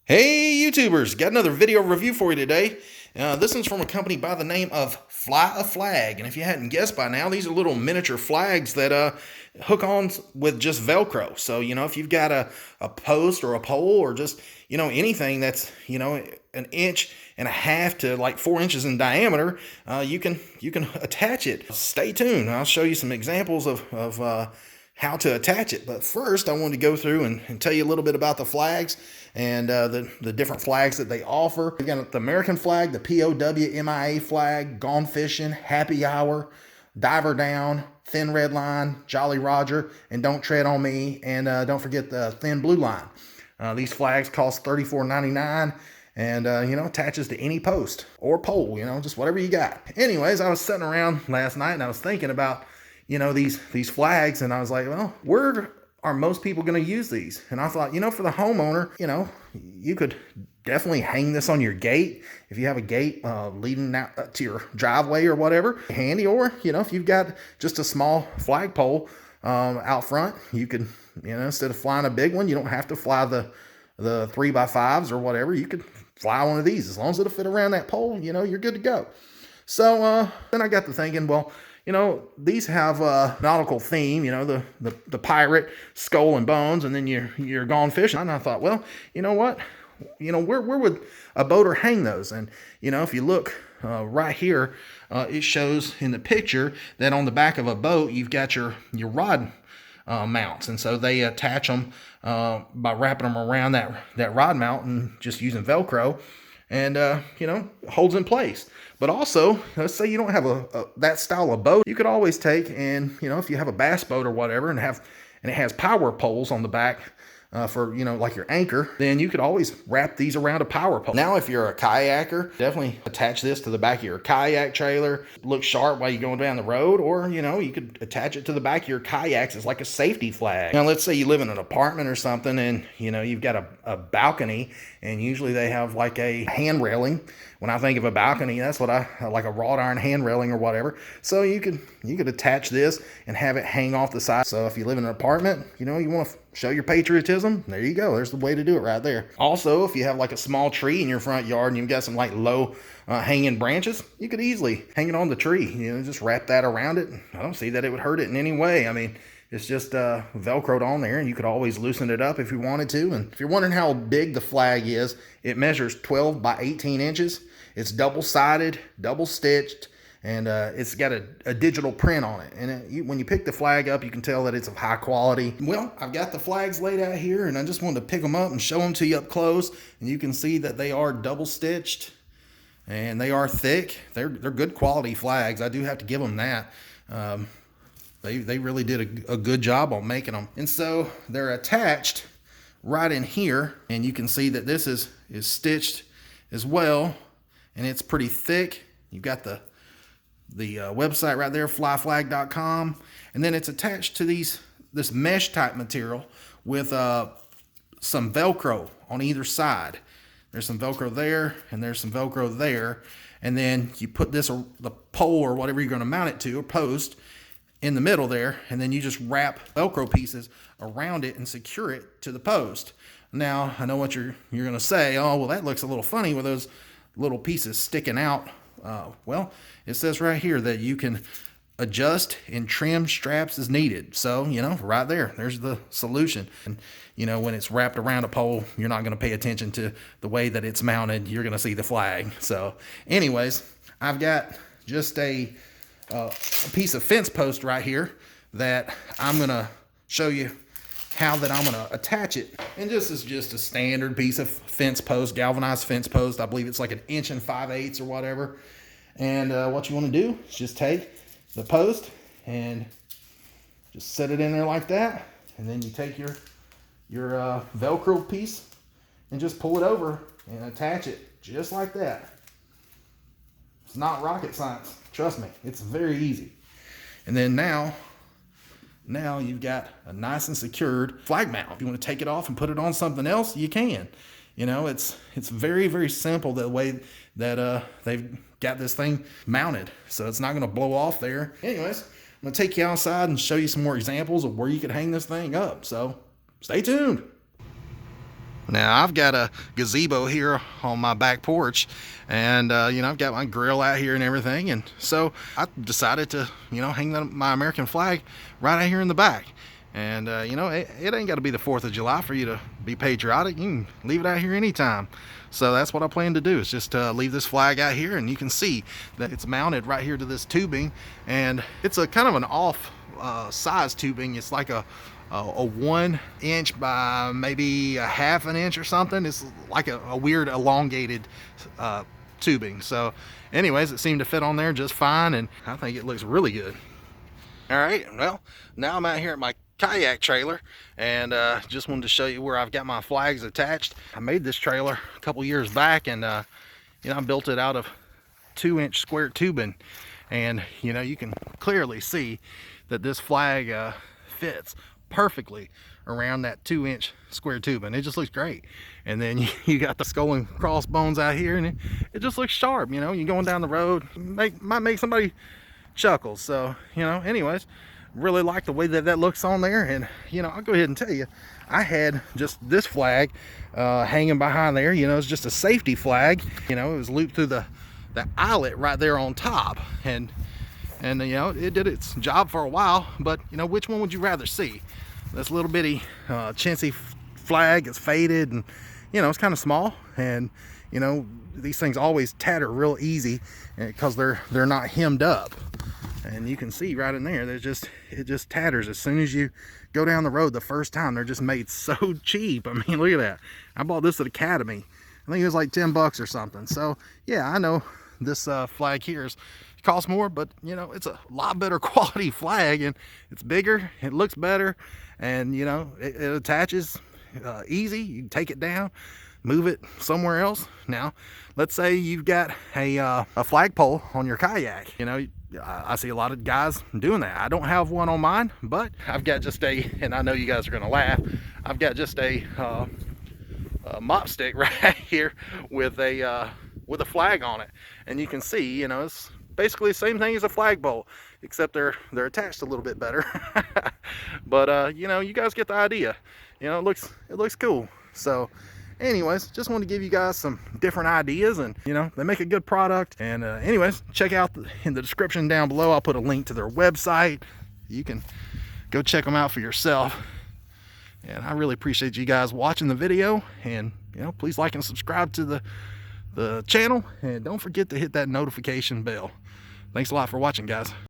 Hey YouTubers, got another video review for you today. This one's from a company by the name of Fly a Flag. And if you hadn't guessed by now, these are little miniature flags that hook on with just Velcro. So, if you've got a post or a pole or just, anything that's, an inch and a half to like 4 inches in diameter, you can attach it. Stay tuned. I'll show you some examples of how to attach it. But first, I wanted to go through and tell you a little bit about the flags and the different flags that they offer. We've got the American flag, the POW/MIA flag, Gone Fishing, Happy Hour, Diver Down, Thin Red Line, Jolly Roger, and Don't Tread on Me, and don't forget the Thin Blue Line. These flags cost $34.99 and, attaches to any post or pole, just whatever you got. Anyways, I was sitting around last night and I was thinking about these flags, and I was like, well, where are most people going to use these? And I thought, for the homeowner, you could definitely hang this on your gate if you have a gate leading out to your driveway or whatever, handy. Or if you've got just a small flagpole out front, you could, instead of flying a big one, you don't have to fly the 3x5s or whatever. You could fly one of these as long as it'll fit around that pole. You're good to go. So then I got to thinking, well, these have a nautical theme, the pirate skull and bones, and then you're gone fishing. And I thought, well, you know what? Where would a boater hang those? And, if you look right here, it shows in the picture that on the back of a boat, you've got your rod mounts. And so they attach them by wrapping them around that rod mount and just using Velcro. And, holds in place. But also, let's say you don't have that style of boat, you could always take and, if you have a bass boat or whatever and it has power poles on the back for, like your anchor, then you could always wrap these around a power pole. Now, if you're a kayaker, definitely attach this to the back of your kayak trailer. Look sharp while you're going down the road, or, you could attach it to the back of your kayaks as like a safety flag. Now, let's say you live in an apartment or something and, you've got a balcony, and usually they have like a hand railing. When I think of a balcony, that's what I like, a wrought iron hand railing or whatever. So you could attach this and have it hang off the side. So if you live in an apartment, you want to show your patriotism, there you go. There's the way to do it right there. Also, if you have like a small tree in your front yard and you've got some like low hanging branches, you could easily hang it on the tree. Just wrap that around it. I don't see that it would hurt it in any way. I mean, it's just Velcroed on there, and you could always loosen it up if you wanted to. And if you're wondering how big the flag is, it measures 12 by 18 inches. It's double-sided, double-stitched, and it's got a digital print on it. And when you pick the flag up, you can tell that it's of high quality. Well, I've got the flags laid out here, and I just wanted to pick them up and show them to you up close. And you can see that they are double-stitched, and they are thick. They're good quality flags. I do have to give them that. They really did a good job on making them. And so they're attached right in here, and you can see that this is stitched as well, and it's pretty thick. You've got the website right there, flyflag.com, and then it's attached to this mesh type material with some Velcro on either side. There's some Velcro there, and there's some Velcro there, and then you put the pole or whatever you're going to mount it to, or post, in the middle there, and then you just wrap Velcro pieces around it and secure it to the post. Now, I know what you're going to say. Oh, well, that looks a little funny with those little pieces sticking out. Well, it says right here that you can adjust and trim straps as needed. So, right there's the solution. And, when it's wrapped around a pole, you're not going to pay attention to the way that it's mounted. You're going to see the flag. So, anyways, I've got just a piece of fence post right here that I'm going to show you how that I'm going to attach it. And this is just a standard piece of fence post, galvanized fence post. I believe it's like 1 5/8 inches or whatever. And what you want to do is just take the post and just set it in there like that. And then you take your Velcro piece and just pull it over and attach it just like that. It's not rocket science. Trust me, it's very easy. And then now you've got a nice and secured flag mount. If you want to take it off and put it on something else, you can. It's very, very simple the way that they've got this thing mounted. So it's not going to blow off there. Anyways, I'm going to take you outside and show you some more examples of where you could hang this thing up. So stay tuned. Now I've got a gazebo here on my back porch, and you know, I've got my grill out here and everything, and so I decided to, you know, hang my American flag right out here in the back. And you know, it ain't got to be the 4th of July for you to be patriotic. You can leave it out here anytime. So that's what I plan to do, is just leave this flag out here, and you can see that it's mounted right here to this tubing, and it's a kind of an off size tubing. It's like a 1 inch by maybe a ½ an inch or something. It's like a weird elongated tubing. So anyways, it seemed to fit on there just fine, and I think it looks really good. All right, well, now I'm out here at my kayak trailer, and just wanted to show you where I've got my flags attached. I made this trailer a couple years back, and you know, I built it out of 2-inch square tubing, and you know, you can clearly see that this flag fits perfectly around that 2-inch square tubing. It just looks great. And then you got the skull and crossbones out here, and it just looks sharp. You know, you're going down the road, might make somebody chuckle. So, you know, anyways, really like the way that looks on there. And you know, I'll go ahead and tell you, I had just this flag hanging behind there. You know, it's just a safety flag. You know, it was looped through the eyelet right there on top, and you know, it did its job for a while. But you know, which one would you rather see? This little bitty chintzy flag is faded, and you know, it's kind of small, and you know, these things always tatter real easy because they're not hemmed up. And you can see right in there, it just tatters as soon as you go down the road the first time. They're just made so cheap. I mean, look at that. I bought this at Academy. I think it was like 10 bucks or something. So yeah, I know this flag here costs more, but you know, it's a lot better quality flag, and it's bigger, it looks better, and you know, it attaches easy. You can take it down, move it somewhere else. Now let's say you've got a flagpole on your kayak. You know, I see a lot of guys doing that. I don't have one on mine, but I've got just and I know you guys are gonna laugh, I've got just a mop stick right here with a flag on it. And you can see, you know, it's basically the same thing as a flagpole, except they're attached a little bit better. But you know, you guys get the idea. You know, it looks cool. So anyways, just wanted to give you guys some different ideas, and you know, they make a good product. And anyways, check out in the description down below, I'll put a link to their website. You can go check them out for yourself. And I really appreciate you guys watching the video, and you know, please like and subscribe to the channel, and don't forget to hit that notification bell. Thanks a lot for watching, guys.